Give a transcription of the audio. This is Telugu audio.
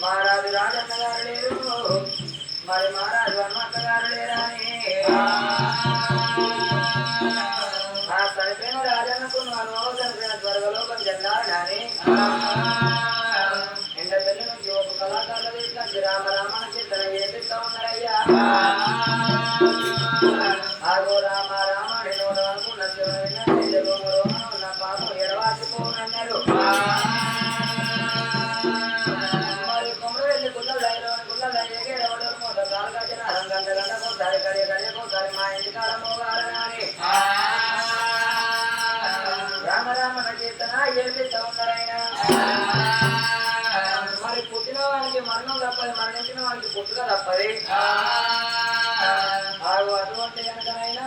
మహారాజు రాజన్న గారు లేరు మరి మహారాజు హనుమంత గారు లేరని ఆ చనిపోయిన రాజన్నకు హనుమావు చనిపోయిన స్వర్గలోకం చెందాలని ఎండ పెళ్లి నుంచి ఒక కళాకారులు తీసుకొచ్చి రామరామణ కీర్తన చేపిస్తా ఉన్నారయ్యా. ఆగో రామ రామ నేను అనుకున్న రోమ రోమ నా పాపం ఎడవాసిపోనన్నారు. మరి కొమ్మరు వెళ్ళి గుళ్ళ ఎగేడవడం మొదట కాలుగాచిన గంట గంటకోసారి గడియ గడియకోసారి మా ఇంటి కాలమో గారని రామరామణ కీర్తన చేపిస్తా ఉన్నారైనా. మరి పుట్టిన వానికి మరణం తప్పది, మరణించిన వానికి పుట్టుక తప్పది. అటువంటి కనుకనైనా